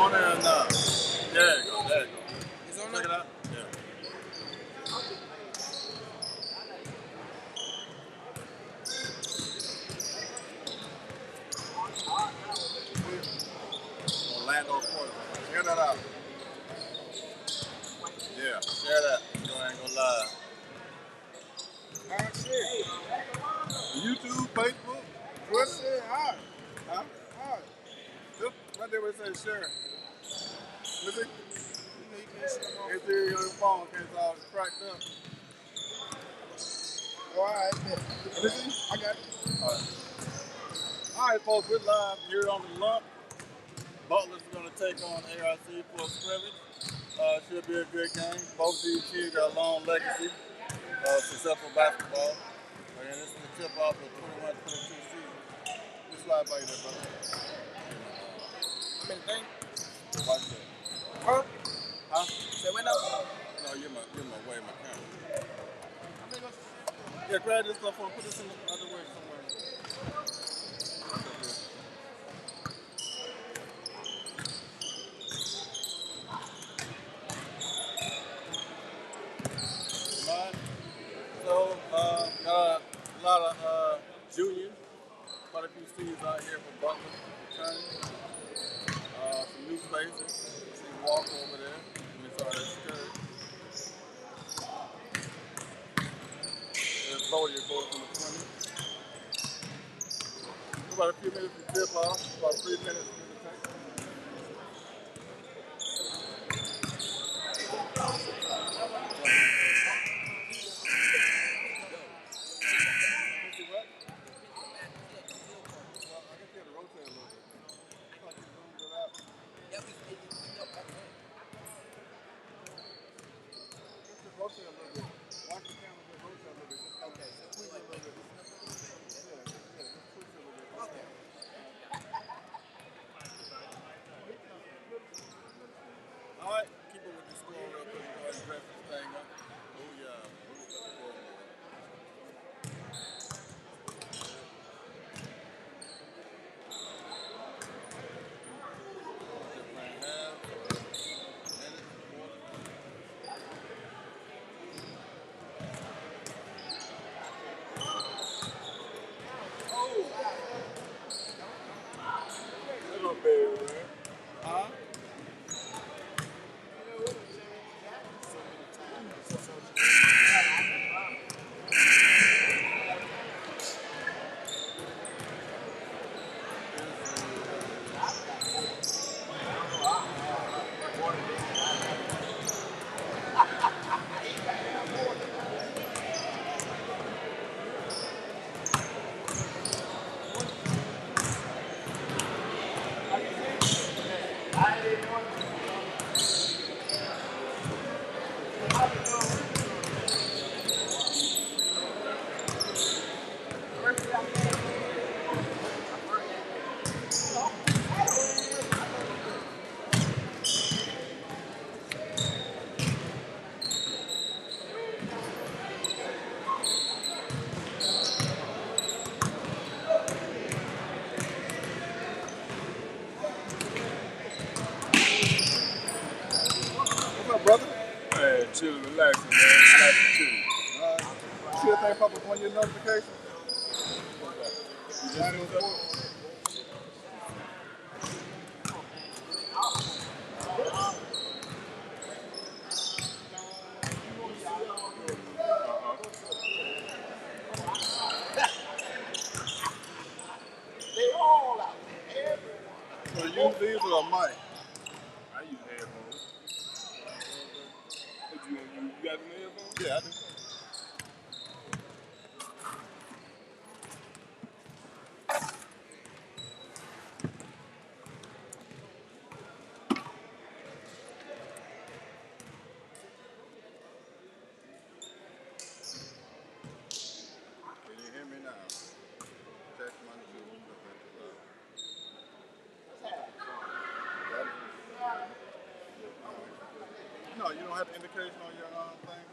on there or not? There you go. There you go. It's on Check there? it out. Yeah. Orlando Sports. Check that out. Yeah, share that. You ain't gonna lie. Alright, shit. YouTube, Facebook, What's it? Hard. huh? Hard. Just right there where it says share. Let me You know you can't share my it's here on your phone in case it's all cracked up. Alright, bet. Let me see. I got it. All right, folks, we're live here on the lump. Butler's going to take on ARC for a scrimmage. Should be a good game. Both these teams got a long legacy of successful basketball. And this is the tip off of the 21-22 season. Just slide by you there, brother. I'm in the thing. Watch that. Huh? Huh? Say when up? No, you're my way, my camera. I'm gonna go to Yeah, grab this stuff and put this in the other way somewhere. Alright. So, got a lot of juniors, quite a few seniors out here from Butler returning. Some new faces. See Walker over there. We saw that skirt. There's Bowyer going from the 20. About a few minutes to tip off. About 3 minutes to the tank. Rotate a little bit. Watch the camera just rotate a little bit. Okay, so tweak it a little bit. Yeah, just twist it a little bit. Okay. All right, keep it with the score real quick. Go ahead and dress this thing up. Oh, yeah. Huh? What's up, brother? Hey, chillin', relaxing, man. Relaxing, chillin'. You see that thing pop up on your notification? You just doing something? So you use these or a mic? I use headphones. What you got some headphones? Yeah, I do. Can you hear me now? Check 1, 2. No, you don't have the indication on your thing.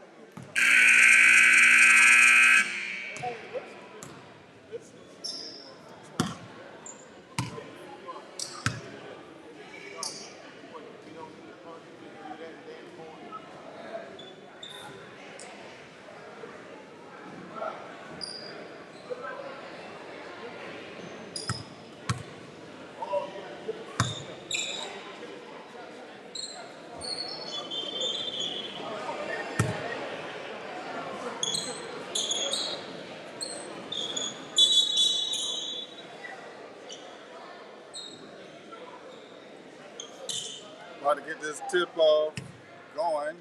About to get this tip off going.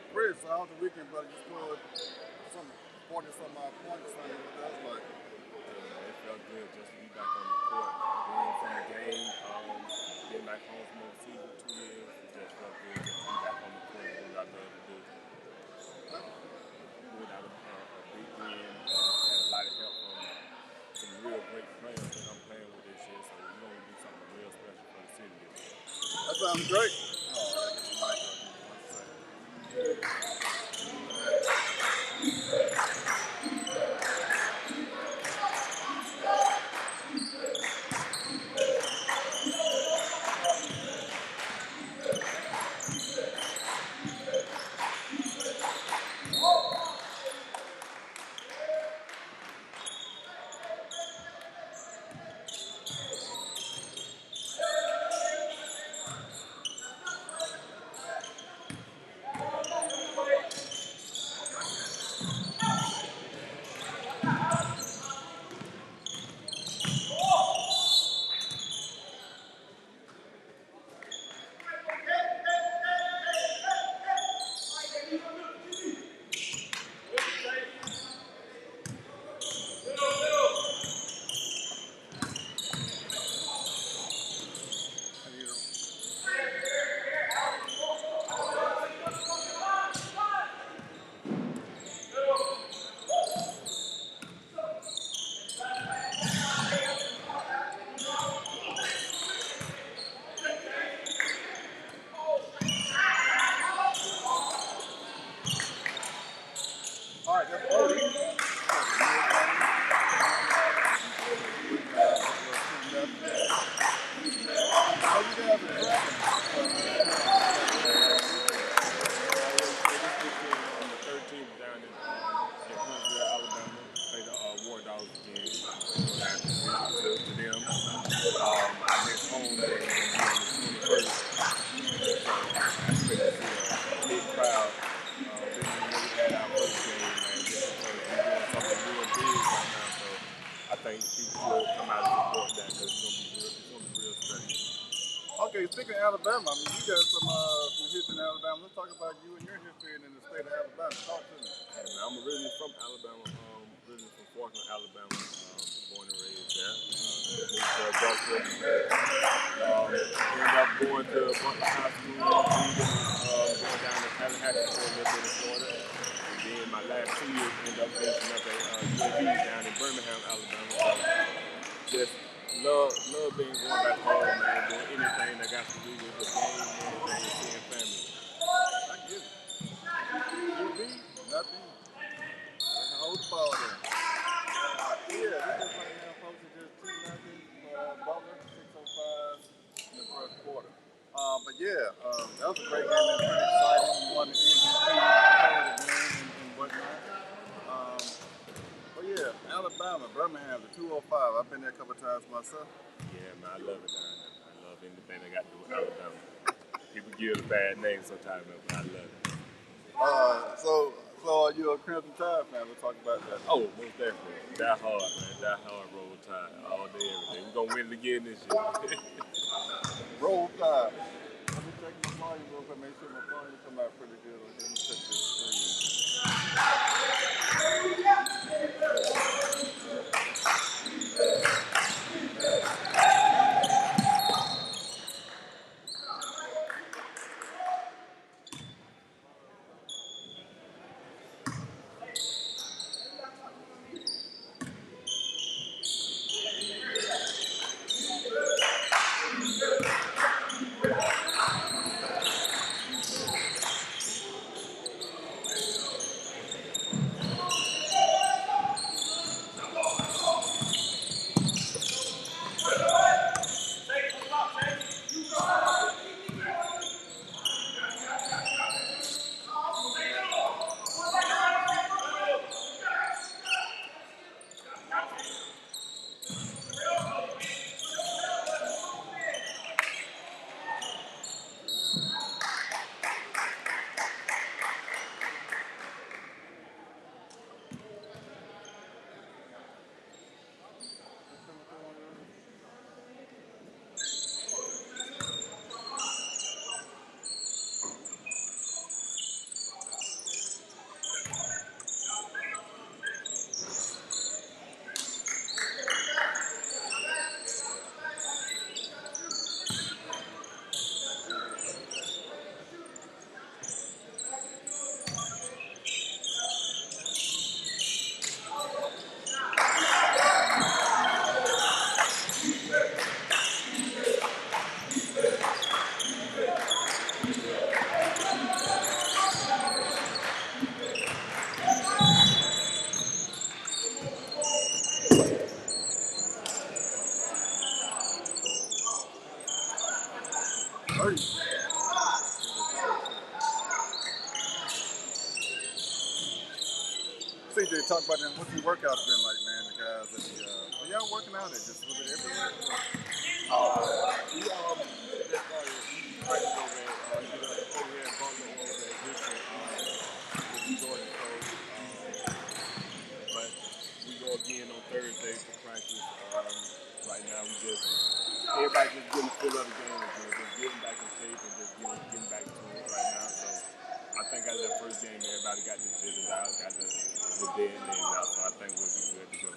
Pretty solid the weekend, but you scored some 40-some odd points Sunday with us, but It felt good just to be back on the court, being from the game, getting back home from overseas for 2 years. It just felt good just to be back on the court and do what I love to do. Without a big win, had a lot of help from some real great players that I'm playing with this year, so we're going to do something real special for the city this year. that sounds great. Oh, I get the mic up. 1 second. All right, that's Odie. Down in Huntsville, Alabama, play the War Dogs again. To them. I missed home day on the 21st. So I expect to see a big crowd. Bigger than what we had our first game, man. Just because we're doing something real big right now. So I think people will come out and support that because it's gonna be real special. Okay, speaking of Alabama, I mean, you got some history in Alabama. Let's talk about you and your history in the state of Alabama. Talk to me. Hey, man, I'm originally from Alabama, originally from Faulkner, Alabama, born and raised there. Moved to Butler. Ended up going to Butler High School, going down to Tallahassee for a little bit in Florida. And then my last 2 years ended up finishing up at UAB down in Birmingham, Alabama. So just love being going back home, man, doing anything that got to do with the game, anything with seeing family. I get it. UB, nothing. Hold the ball there. Yeah, we just right now, folks, it's just 2-0 Butler, 6:05 in the first quarter. But yeah, that was a great game. It was pretty exciting. We won the MVP again and whatnot. But yeah, Alabama, Birmingham, the 205. I've been there a couple of times myself. Yeah, man, I love it down there. I love anything that got to do with Alabama. People give it a bad name sometimes, but I love it. So are you a Crimson Tide fan? We'll talk about that. Oh, most definitely. That hard, man. That hard roll tide all day, every day. We're going to win it again this year. Roll Tide. Let me check my volume real quick. Make sure my volume come out pretty good. Let me check this 30. CJ, talk about them. What's your workouts been like, man? The guys at the, y'all working out at just a little bit everywhere? We just started practice over at either over here at Butler or over at Houston with the Jordan coach. But we go again on Thursday for practice. Right now, we just everybody just getting the feel of the game again, just getting back in shape and just getting back to it right now. So I think out of that first game, everybody got the jitters out, got the dead legs out. So I think we'll be good to go.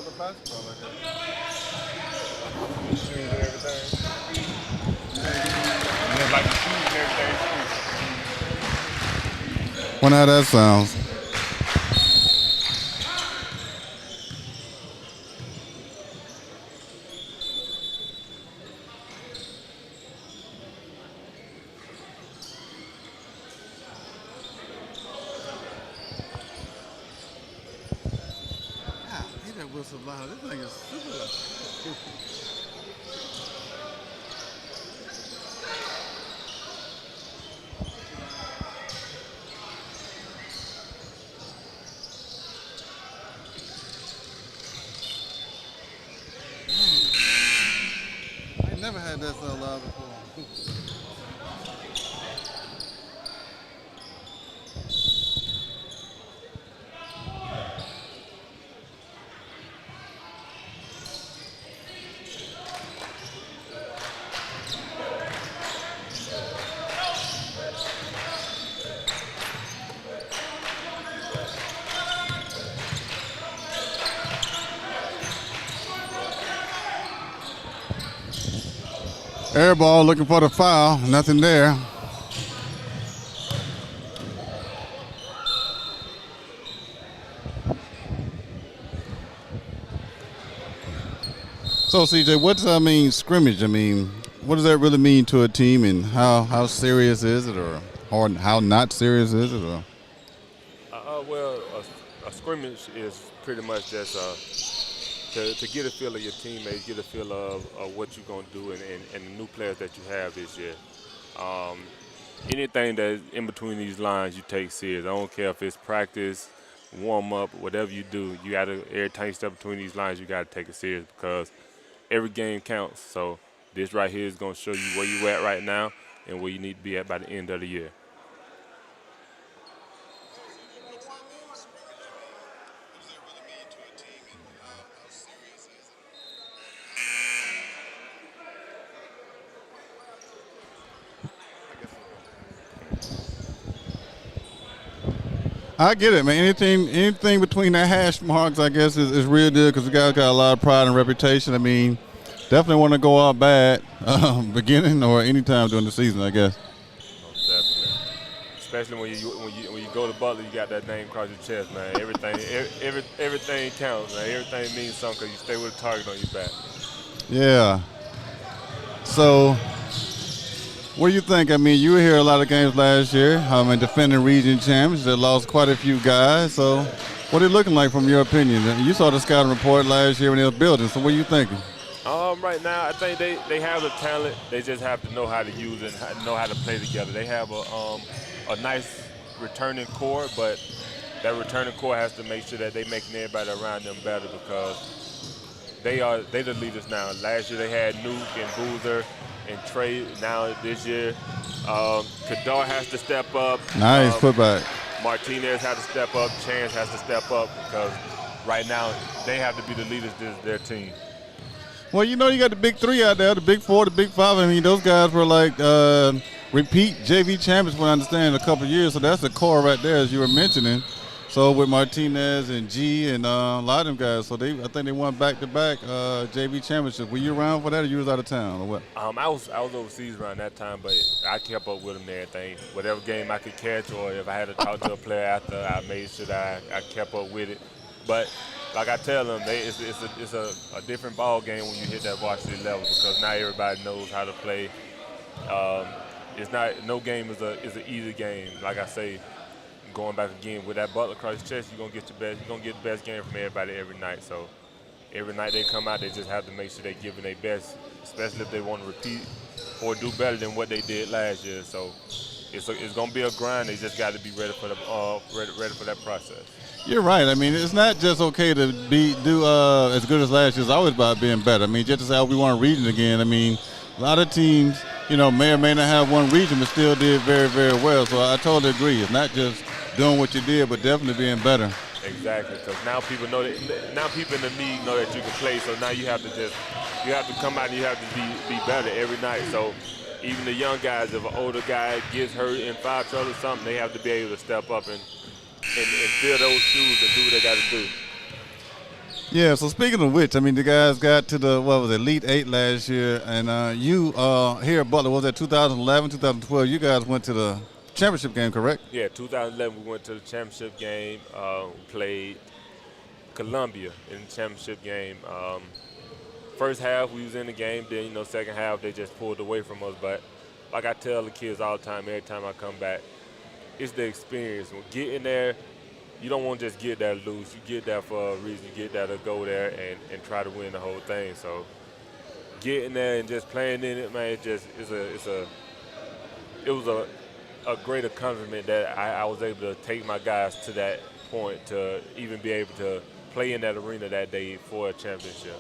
the basketball like that. Shoes and everything. And it's like the shoes and everything too. Wonder how that sounds. Hit that whistle loud. This thing is super loud. I ain't never had that so loud before. Air ball looking for the foul. Nothing there. So, CJ, what's scrimmage? What does that really mean to a team, and how serious is it, or how not serious is it? Or? Well, a scrimmage is pretty much just to get a feel of your teammates, get a feel of what you're going to do and the new players that you have this year. Anything that's in between these lines, you take serious. I don't care if it's practice, warm up, whatever you do. You got to, every time you step between these lines, you got to take it serious because every game counts. So this right here is going to show you where you at right now and where you need to be at by the end of the year. I get it, man. Anything between that hash marks, I guess, is real good because the guys got a lot of pride and reputation. Definitely want to go out bad beginning or anytime during the season, I guess. Most definitely. Especially when you go to Butler, you got that name across your chest, man. Everything counts, man. Everything means something because you stay with a target on your back. Yeah. So, what do you think? You were here a lot of games last year. Defending region champions that lost quite a few guys. So, what are they looking like from your opinion? You saw the scouting report last year when they were building. So, what are you thinking? Right now, I think they have the talent. They just have to know how to use it and know how to play together. They have a nice returning core, but that returning core has to make sure that they making everybody around them better because they the leaders now. Last year they had Nuke and Boozer and Trey. Now this year, Kadar has to step up. Nice putback. Martinez has to step up. Chance has to step up because right now they have to be the leaders of their team. Well, you got the big three out there, the big four, the big five. Those guys were like repeat JV champions, what I understand, a couple of years. So that's the core right there, as you were mentioning. So with Martinez and G and a lot of them guys, so I think they won back-to-back JV championships. Were you around for that, or you was out of town, or what? I was overseas around that time, but I kept up with them and everything. Whatever game I could catch, or if I had to talk to a player after, I made sure that I kept up with it. But like I tell them, it's a different ball game when you hit that varsity level because now everybody knows how to play. No game is an easy game. Like I say, going back again with that Butler across your chest, you're gonna get the best game from everybody every night. So every night they come out, they just have to make sure they're giving their best, especially if they want to repeat or do better than what they did last year. So it's gonna be a grind. They just got to be ready for that process. You're right. It's not just okay to do as good as last year. It's always about being better. Just to say, we want a region again. A lot of teams, may or may not have one region, but still did very, very well. So I totally agree. It's not just doing what you did, but definitely being better. Exactly, because now people know that. Now people in the league know that you can play. So now you have to come out and you have to be better every night. So even the young guys, if an older guy gets hurt in foul trouble or something, they have to be able to step up and fill those shoes and do what they got to do. Yeah, so speaking of which, I mean, the guys got to the, what was it, Elite Eight last year, and you here at Butler, was that 2011, 2012, you guys went to the championship game, correct? Yeah, 2011 we went to the championship game. We played Columbia in the championship game. First half we was in the game. Then second half they just pulled away from us. But like I tell the kids all the time, every time I come back, it's the experience. When getting there, you don't want to just get there to lose. You get there for a reason. You get there to go there and try to win the whole thing. So getting there and just playing in it, man, it was a great accomplishment that I was able to take my guys to that point to even be able to play in that arena that day for a championship.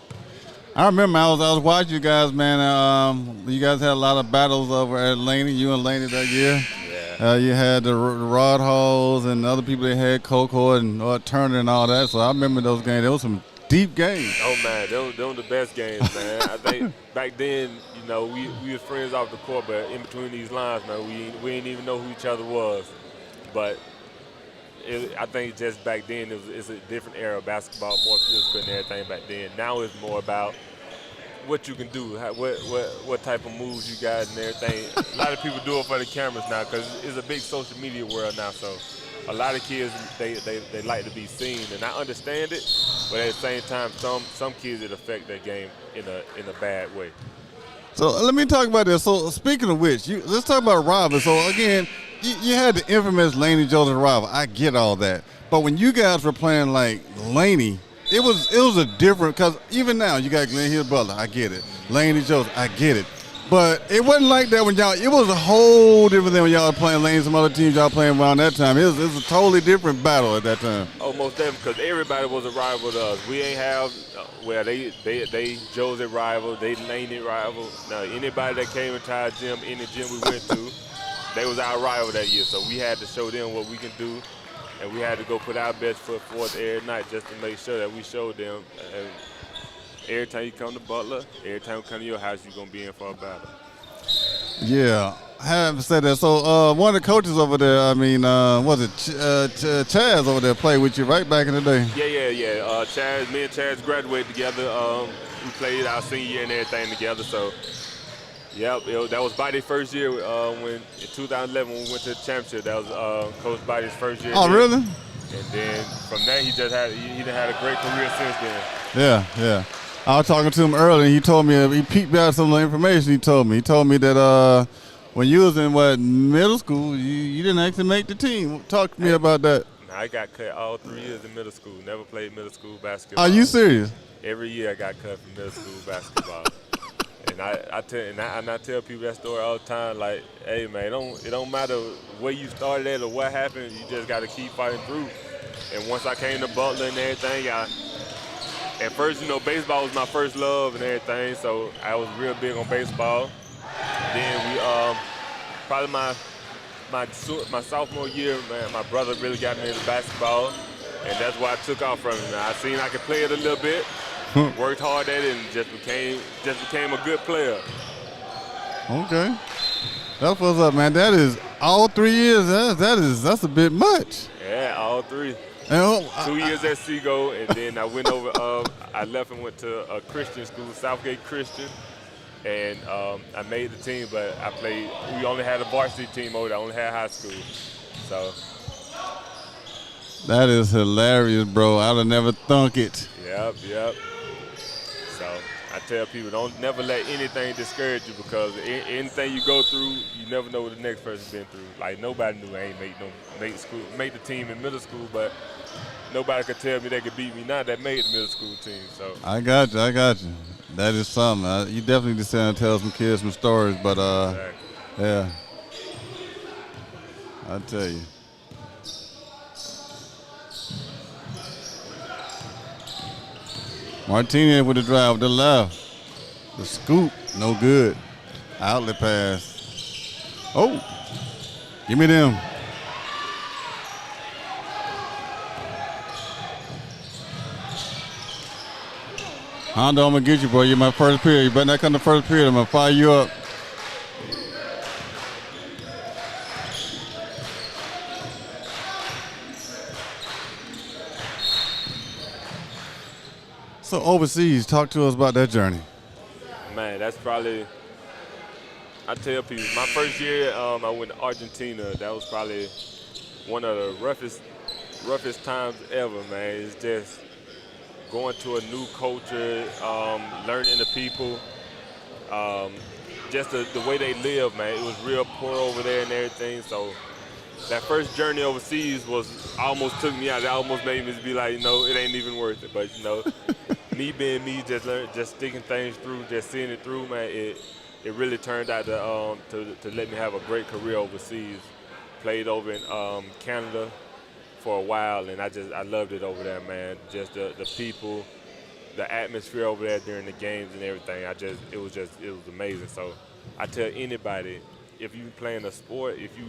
I remember I was watching you guys, man. You guys had a lot of battles over at Laney, you and Laney that year. Yeah. You had the Rod Halls and other people that had Coco and Turner and all that. So I remember those games. There was some deep games. Oh man, they were the best games, man. I think back then, we was friends off the court, but in between these lines, man, we didn't even know who each other was. But I think just back then it's a different era of basketball, more physical and everything back then. Now it's more about what you can do, what type of moves you got and everything. A lot of people do it for the cameras now because it's a big social media world now. So a lot of kids they like to be seen, and I understand it. But at the same time, some kids it affect their game in a bad way. So let me talk about this. So speaking of which, let's talk about rival. So again, you had the infamous Laney Joseph rival. I get all that, but when you guys were playing like Laney, it was a different, because even now you got Glenn Hill Butler. I get it. Laney Joseph, I get it. But it wasn't like that when y'all. It was a whole different thing when y'all were playing Laney. Some other teams y'all playing around that time. It was a totally different battle at that time. Almost definitely, because everybody was a rival to us. We ain't have they Joseph rival, they Laney rival. Now anybody that came into our gym, any gym we went to, they was our rival that year. So we had to show them what we can do, and we had to go put our best foot forth every night just to make sure that we showed them. And every time you come to Butler, every time you come to your house, you're going to be in for a battle. Yeah, I have said that. So one of the coaches over there, I mean, was it Chaz over there played with you right back in the day? Yeah. Chaz, me and Chaz graduated together. We played our senior year and everything together. So, that was Body's first year when in 2011 when we went to the championship. That was Coach Body's first year. Oh, really? And then from there, he had a great career since then. Yeah. I was talking to him earlier, and he told me, he peeped out some of the information he told me. He told me that when you was in, middle school, you didn't actually make the team. Talk to me about that. I got cut all 3 years in middle school. Never played middle school basketball. Are you serious? Every year I got cut from middle school basketball. And I tell people that story all the time, like, hey, man, it don't matter where you started at or what happened. You just got to keep fighting through. And once I came to Butler and everything, at first, baseball was my first love and everything, so I was real big on baseball. Then we, probably my sophomore year, man, my brother really got me into basketball, and that's why I took off from it. I seen I could play it a little bit, worked hard at it, and just became a good player. Okay, that's what's up, man. That is all 3 years. That's a bit much. Yeah, all 3. 2 years at Seago, and then I went over. I left and went to a Christian school, Southgate Christian, and I made the team. But we only had a varsity team over there. I only had high school, so. That is hilarious, bro. I'd have never thunk it. Yep. So I tell people, don't never let anything discourage you, because anything you go through, you never know what the next person's been through. Like, nobody knew I ain't make the team in middle school, but nobody could tell me they could beat me now that made the middle school team. So I got you. That is something. You definitely just tell some kids some stories, but exactly. Yeah, I tell you. Martinez with the drive with the left. The scoop, no good. Outlet pass. Oh, give me them. Hondo, I'm going to get you, bro. You're my first period. You better not come to first period. I'm going to fire you up. So overseas, talk to us about that journey. Man, that's probably, I tell people, my first year I went to Argentina. That was probably one of the roughest times ever, man. It's just going to a new culture, learning the people, um, just the way they live, man. It was real poor over there and everything. So that first journey overseas almost took me out. It almost made me be like, it ain't even worth it. But me being me, just sticking things through, just seeing it through, man. It really turned out to let me have a great career overseas. Played over in Canada for a while, and I loved it over there, man. Just the people, the atmosphere over there during the games and everything. It was amazing. So I tell anybody, if you playing a sport, if you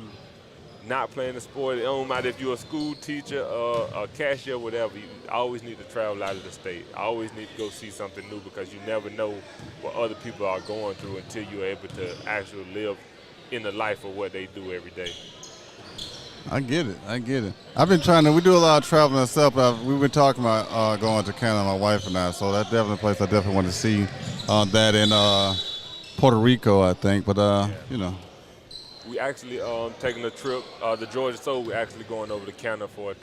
not playing a sport, it don't matter if you're a school teacher or a cashier, whatever, you always need to travel out of the state. I always need to go see something new because you never know what other people are going through until you're able to actually live in the life of what they do every day. I get it. I've been we do a lot of traveling ourselves, but we've been talking about going to Canada, my wife and I, so that's definitely a place I definitely want to see. That in Puerto Rico, I think, but We actually taking a trip, the Georgia Soul, we're actually going over to Canada for a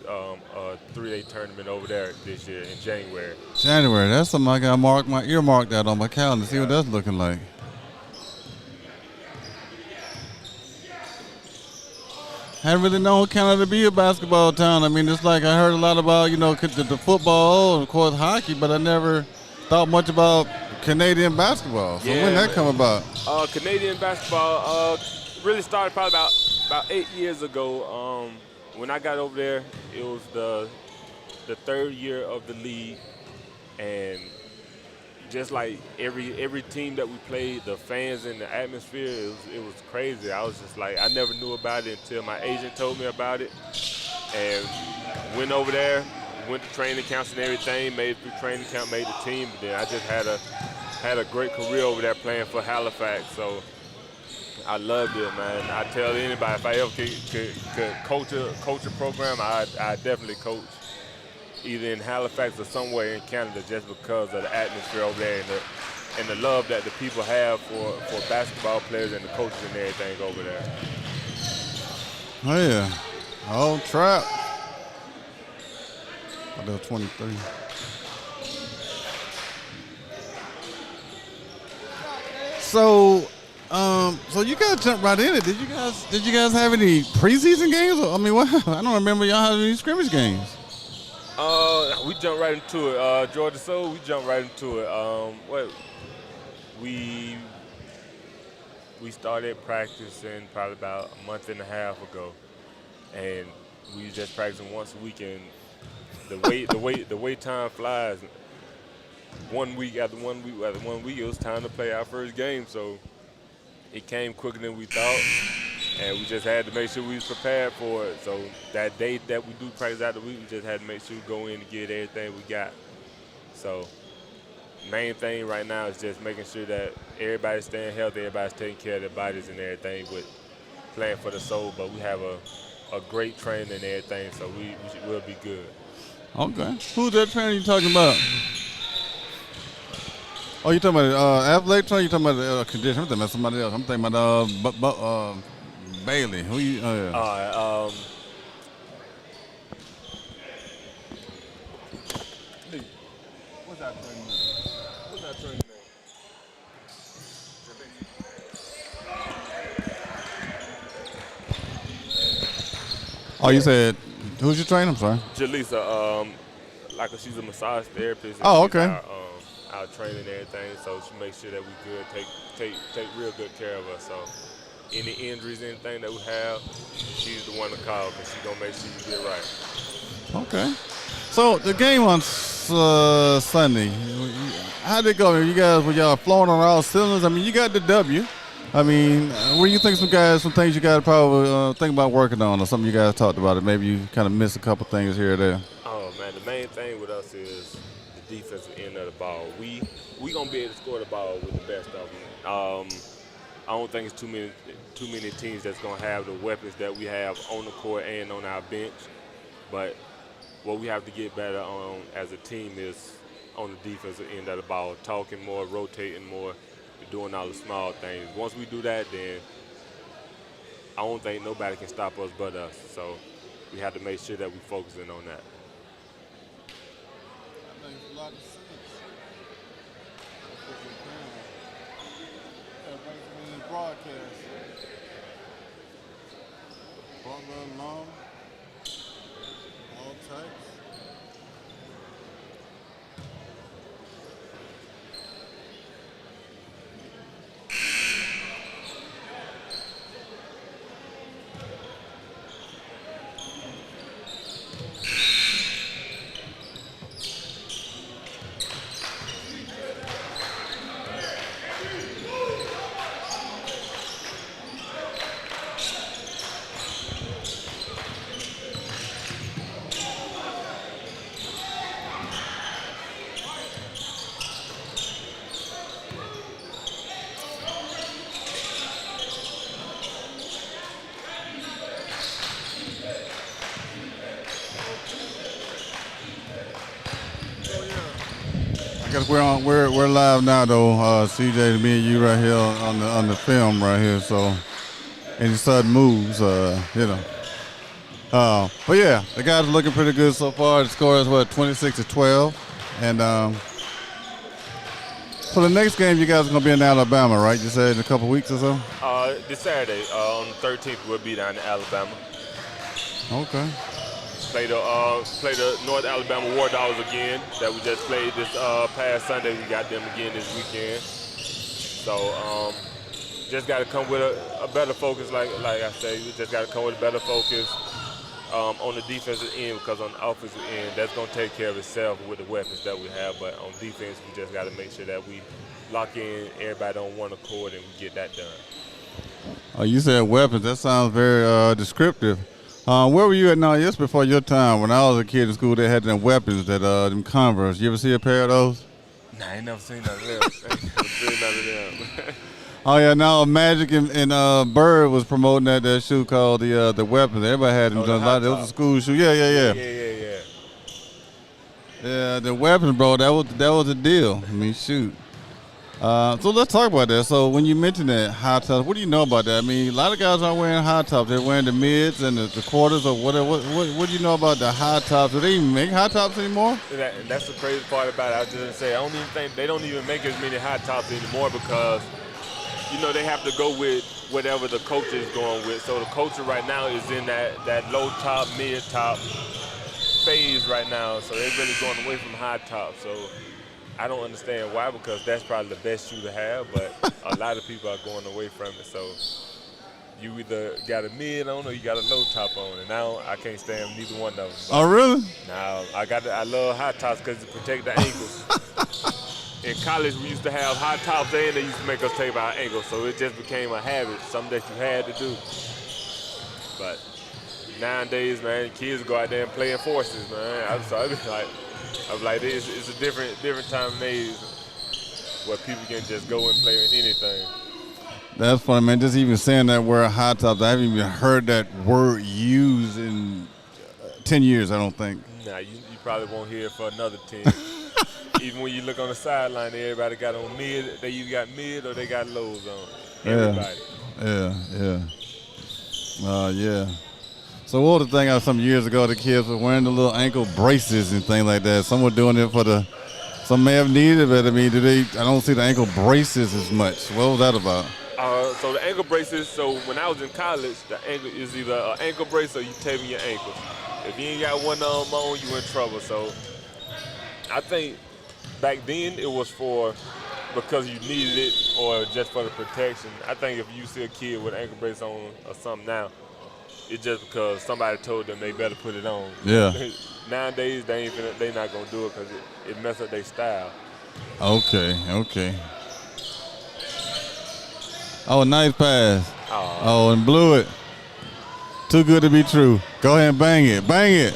3-day tournament over there this year in January. That's something I got earmarked that on my calendar, see what that's looking like. Hadn't really known Canada to be a basketball town. I mean, it's like I heard a lot about, the football and, of course, hockey, but I never thought much about Canadian basketball. So when that come about? Canadian basketball really started probably about 8 years ago. When I got over there, it was the third year of the league, and just like every team that we played, the fans and the atmosphere, it was crazy. I was just like, I never knew about it until my agent told me about it, and went over there, went to training camps and everything, made it through training camp, made the team. But then I just had a great career over there playing for Halifax. So I loved it, man. I tell anybody, if I ever could coach a program, I definitely coach either in Halifax or somewhere in Canada, just because of the atmosphere over there and the love that the people have for basketball players and the coaches and everything over there. Oh, yeah. Oh, trap. I do 23. So you guys jumped right in it. Did you guys have any preseason games? I mean, I don't remember y'all having any scrimmage games. We jumped right into it. Georgia Soul, we jumped right into it. We started practicing probably about a month and a half ago, and we was just practicing once a week. And the way time flies. 1 week after 1 week, it was time to play our first game. So it came quicker than we thought, and we just had to make sure we was prepared for it. So that day that we do practice out the week, we just had to make sure we go in and get everything we got. So main thing right now is just making sure that everybody's staying healthy, everybody's taking care of their bodies and everything with playing for the Soul. But we have a great trainer and everything, so we'll be good. Okay. Who's that trainer you talking about? Oh, you talking about athlete trainer? You talking about condition? I'm thinking about somebody else. I'm thinking about Bailey. Who you? Oh, yeah. What's that trainer name? Oh, you said who's your trainer? I'm sorry. Jaleesa, she's a massage therapist. Oh, okay. Our training and everything, so she makes sure that we good, take real good care of us. So any injuries, anything that we have, she's the one to call because she's gonna make sure you get right. Okay. So the game on Sunday, how'd it go? You guys, were y'all flowing on all cylinders? I mean, you got the W. I mean, what do you think? Some things you got to probably think about working on, or something you guys talked about it. Maybe you kind of missed a couple things here or there. Oh man, the main thing with us is the defensive end of the ball. We gonna be able to score the ball with the best of them. I don't think it's too many teams that's gonna have the weapons that we have on the court and on our bench. But what we have to get better on as a team is on the defensive end of the ball, talking more, rotating more, doing all the small things. Once we do that, then I don't think nobody can stop us but us. So we have to make sure that we focusing on that. That makes a lot of sense. That's what you're doing. Yeah, thanks for being in the broadcast. Butler, long, all types. I guess we're live now though, CJ, me and you right here on the film right here. So any sudden moves, you know. But yeah, the guys are looking pretty good so far. The score is 26-12, and so the next game you guys are gonna be in Alabama, right? You said in a couple weeks or so. This Saturday on the 13th, we'll be down in Alabama. Okay. Play the North Alabama War Dogs again that we just played this past Sunday. We got them again this weekend. So just got to come with a better focus, like I say. We just got to come with a better focus on the defensive end, because on the offensive end, that's going to take care of itself with the weapons that we have. But on defense, we just got to make sure that we lock in everybody on one accord and we get that done. You said weapons. That sounds very descriptive. Where were you at now? Just before your time, when I was a kid in school, they had them weapons, them Converse. You ever see a pair of those? Nah, I ain't never seen none of them. I ain't never seen none of them. Oh yeah, now Magic and Bird was promoting that shoe called the weapons. Everybody had them. Oh, the A lot. It was a school shoe. Yeah. Yeah, the weapons, bro. That was the deal. I mean, shoot. So let's talk about that. So when you mentioned that high tops, what do you know about that? I mean, a lot of guys aren't wearing high tops. They're wearing the mids and the quarters or whatever. What do you know about the high tops? Do they even make high tops anymore? And that's the crazy part about it. I was just gonna say, I don't even think they don't even make as many high tops anymore, because they have to go with whatever the culture is going with. So the culture right now is in that low top, mid top phase right now. So they're really going away from high tops. So I don't understand why, because that's probably the best shoe to have, but a lot of people are going away from it. So you either got a mid on or you got a low top on, and now I can't stand neither one of them. Oh, really? Now I love high tops because it protect the ankles. In college, we used to have high tops, and they used to make us tape our ankles, so it just became a habit, something that you had to do. But nowadays, man, kids go out there and play in forces, man. I was like, it's a different time and age where people can just go and play in anything. That's funny, man. Just even saying that word high tops, I haven't even heard that word used in 10 years, I don't think. Nah, you probably won't hear it for another 10. Even when you look on the sideline, everybody got on mid. They either got mid or they got lows on. Everybody. Yeah. So what was the thing some years ago, the kids were wearing the little ankle braces and things like that. Some were doing it some may have needed it. I mean, I don't see the ankle braces as much. What was that about? So the ankle braces, so when I was in college, the ankle is either an ankle brace or you taping your ankles. If you ain't got one of them on, you in trouble. So I think back then it was because you needed it or just for the protection. I think if you see a kid with an ankle brace on or something now, it's just because somebody told them they better put it on. Yeah. Nowadays, they not going to do it because it messes up their style. Okay. Oh, nice pass. Oh, and blew it. Too good to be true. Go ahead and bang it.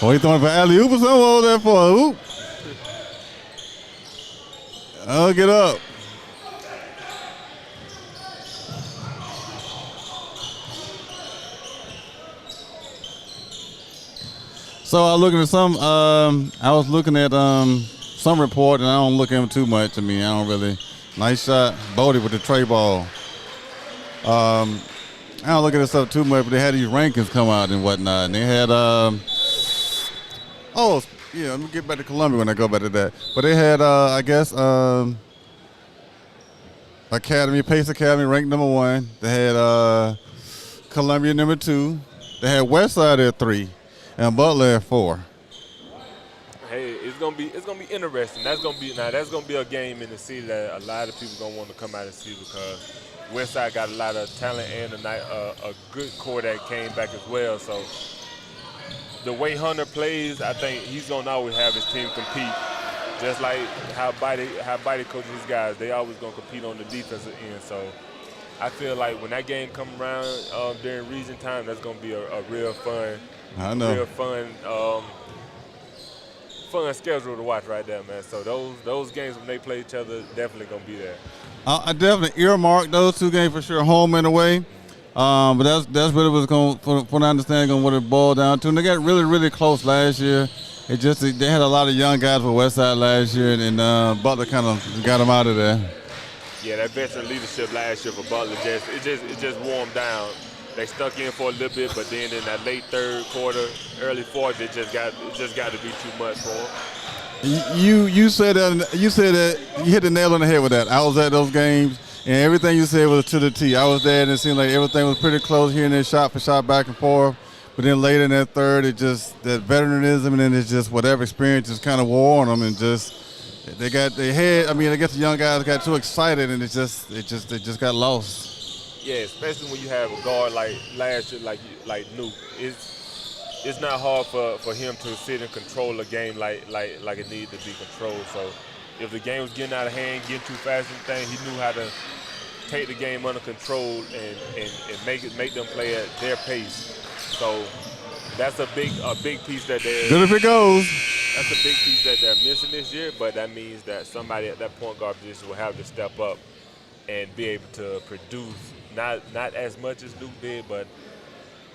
Oh, he throwing for alley-oop or something over there for a oop. Oh, get up. So I was looking at some report, and I don't look at them too much. I mean, I don't really. Nice shot, Bodie with the tray ball. I don't look at this stuff too much, but they had these rankings come out and whatnot, and they had let me get back to Columbia when I go back to that. But they had I guess Pace Academy ranked number 1. They had Columbia number 2. They had Westside at 3, and Butler at 4. Hey, it's gonna be interesting. That's gonna be a game in the city that a lot of people gonna want to come out and see because Westside got a lot of talent and a good core that came back as well. So the way Hunter plays, I think he's gonna always have his team compete. Just like how Biden coaches these guys, they always gonna compete on the defensive end. So I feel like when that game come around during region time, that's gonna be a real fun, fun schedule to watch right there, man. So those games when they play each other, definitely gonna be there. I definitely earmarked those 2 games for sure, home and away. But that's really what's going, from what I understand, going what it boiled down to. And they got really, really close last year. It just they had a lot of young guys with Westside last year, and Butler kind of got them out of there. Yeah, that veteran leadership last year for Butler it just warmed down. They stuck in for a little bit, but then in that late third quarter, early fourth, it just got to be too much for them. You said that you hit the nail on the head with that. I was at those games, and everything you said was to the T. I was there, and it seemed like everything was pretty close here and there, shot for shot, back and forth. But then later in that third, it just that veteranism, and then it's just whatever experience just kind of wore on them, and just I guess the young guys got too excited, and it just got lost. Yeah, especially when you have a guard like last year, like Nuke. It's not hard for him to sit and control a game like it needs to be controlled. So if the game was getting out of hand, getting too fast and things, he knew how to take the game under control and make them play at their pace. So that's a big piece that they're good if it goes. That's a big piece that they're missing this year, but that means that somebody at that point guard position will have to step up and be able to produce not as much as Duke did, but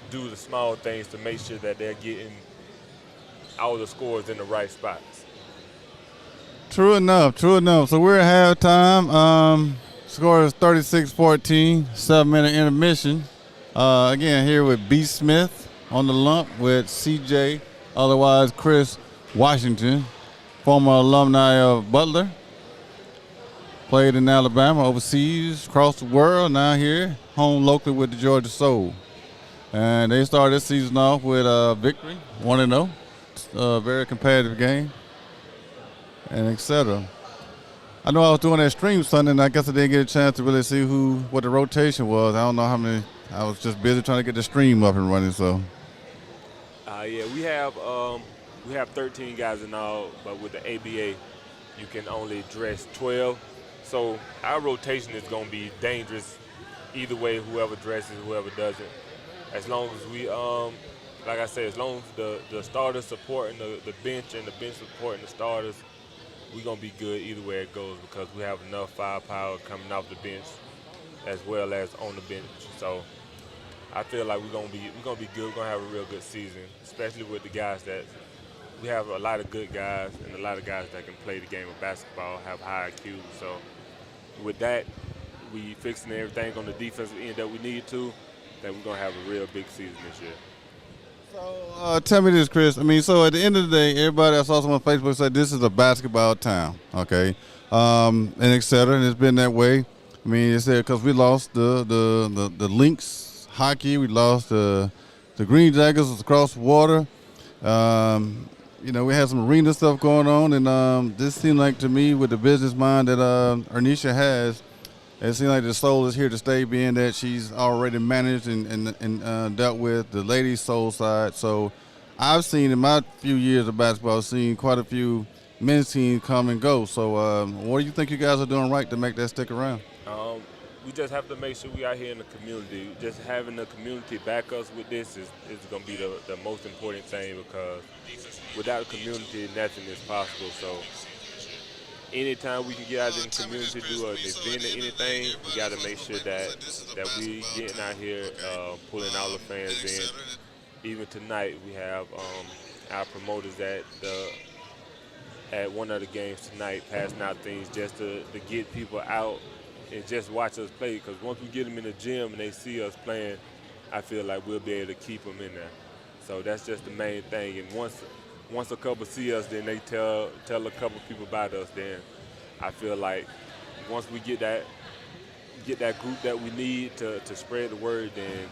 do the small things to make sure that they're getting all the scores in the right spots. True enough. So we're at halftime. Score is 36-14, 7-minute intermission. Again, here with B. Smith on the lump with CJ, otherwise Chris Washington, former alumni of Butler. Played in Alabama, overseas, across the world, now here, home locally with the Georgia Soul. And they started this season off with a victory, 1-0. A very competitive game, and etc. I know I was doing that stream Sunday, and I guess I didn't get a chance to really see what the rotation was. I don't know how many. I was just busy trying to get the stream up and running. So. Yeah, we have 13 guys in all, but with the ABA, you can only dress 12. So our rotation is going to be dangerous either way. Whoever dresses, whoever doesn't. As long as we, like I said, as long as the starters supporting the bench and the bench supporting the starters, we're going to be good either way it goes because we have enough firepower coming off the bench as well as on the bench. So I feel like we're going to be good. We're going to have a real good season, especially with the guys that we have a lot of good guys and a lot of guys that can play the game of basketball, have high IQ. So with that, we fixing everything on the defensive end that we need to, that we're going to have a real big season this year. So tell me this, Chris. I mean, so at the end of the day, everybody I saw someone on Facebook said this is a basketball town, okay, and et cetera, and it's been that way. I mean, it's because we lost the Lynx hockey, we lost the Green Jackets across the water. We had some arena stuff going on, and this seemed like to me with the business mind that Ernisha has, it seems like the soul is here to stay, being that she's already managed and dealt with the ladies' soul side. So I've seen in my few years of basketball, seen quite a few men's teams come and go. So what do you think you guys are doing right to make that stick around? We just have to make sure we out here in the community. Just having the community back us with this is going to be the most important thing, because without the community, nothing is possible. So anytime we can get out in the community, do an event or anything, we got to make sure that we getting out here, pulling all the fans in. Even tonight, we have our promoters at at one of the games tonight, passing out things just to get people out and just watch us play. Because once we get them in the gym and they see us playing, I feel like we'll be able to keep them in there. So that's just the main thing. And once a couple see us, then they tell a couple people about us. Then I feel like once we get that group that we need to spread the word, then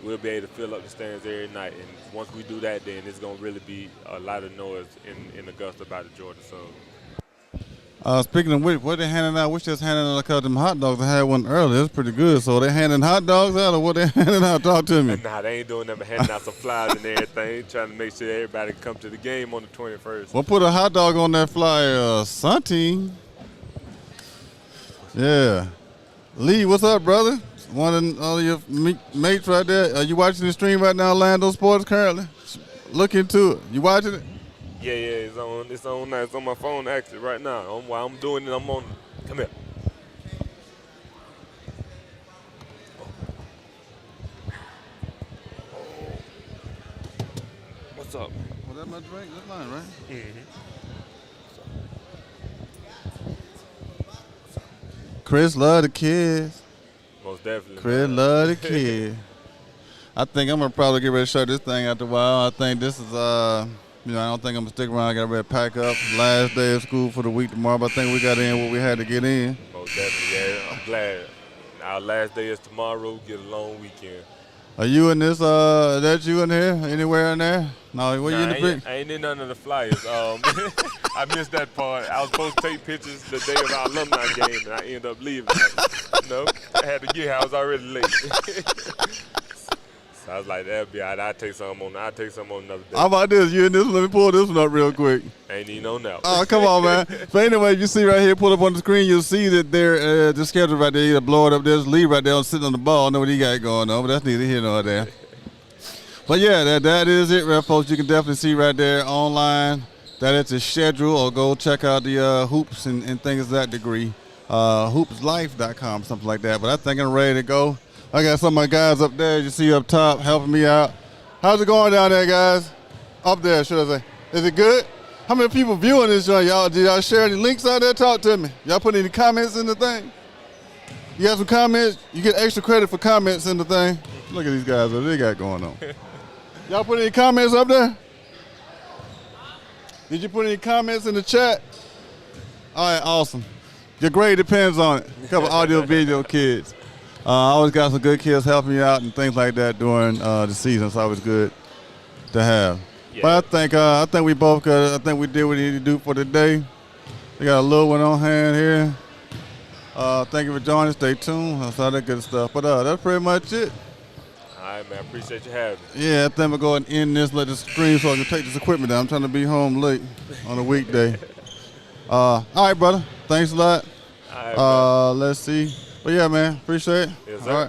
we'll be able to fill up the stands every night. And once we do that, then it's going to really be a lot of noise in Augusta about the Georgia Southern. Speaking of which, what they handing out? We just handing out a couple of them hot dogs. I had one earlier. It's pretty good. So they handing hot dogs out, or what they handing out? Talk to me. Nah, they ain't doing nothing but handing out some flyers and everything, trying to make sure everybody can come to the game on the 21st. We'll put a hot dog on that flyer. Santi. Yeah. Lee, what's up, brother? One of all your mates right there. Are you watching the stream right now, Orlando Sports currently? Look into it. You watching it? Yeah, it's on. It's on. It's on my phone actually right now. While I'm doing it, I'm on. Come here. What's up? Well, that's my drink. That's mine, right? Mm-hmm. Chris love the kids. Most definitely. Chris love the kids. I think I'm gonna probably get ready to shut this thing after a while. I think this is I don't think I'm gonna stick around. I got ready to pack up. Last day of school for the week tomorrow, but I think we got in what we had to get in. Most definitely, yeah. I'm glad. Our last day is tomorrow. Get a long weekend. Are you in this? That you in here? Anywhere in there? No, where you in the pic? I ain't in none of the flyers. I missed that part. I was supposed to take pictures the day of our alumni game, and I ended up leaving. I had to get here. I was already late. So I was like, that'll be all right. I'll take some on another day. How about this? You in this one? Let me pull this one up real quick. Ain't even on that one. Oh, come on, man. So anyway, you see right here, pull up on the screen, you'll see that they're the schedule right there. Either blow it up. There's Lee right there sitting on the ball. I know what he got going on, but that's neither here nor there. But yeah, that is it, right, folks. You can definitely see right there online that it's a schedule, or go check out the hoops and things of that degree. Hoopslife.com, something like that. But I think I'm ready to go. I got some of my guys up there, you see up top, helping me out. How's it going down there, guys? Up there, should I say. Is it good? How many people viewing this joint? Did y'all share any links out there? Talk to me. Y'all put any comments in the thing? You got some comments? You get extra credit for comments in the thing. Look at these guys, what they got going on. Y'all put any comments up there? Did you put any comments in the chat? All right, awesome. Your grade depends on it. A couple audio, video kids. I always got some good kids helping me out and things like that during the season. It's always good to have. Yeah. But I think we both got. I think we did what we need to do for today. We got a little one on hand here. Thank you for joining. Stay tuned. That's all that good stuff. But that's pretty much it. All right, man. Appreciate you having me. Yeah, I think we'll go ahead and end this. Let this stream so I can take this equipment down. I'm trying to be home late on a weekday. All right, brother. Thanks a lot. All right, let's see. But yeah, man, appreciate it. Yes, sir. All right.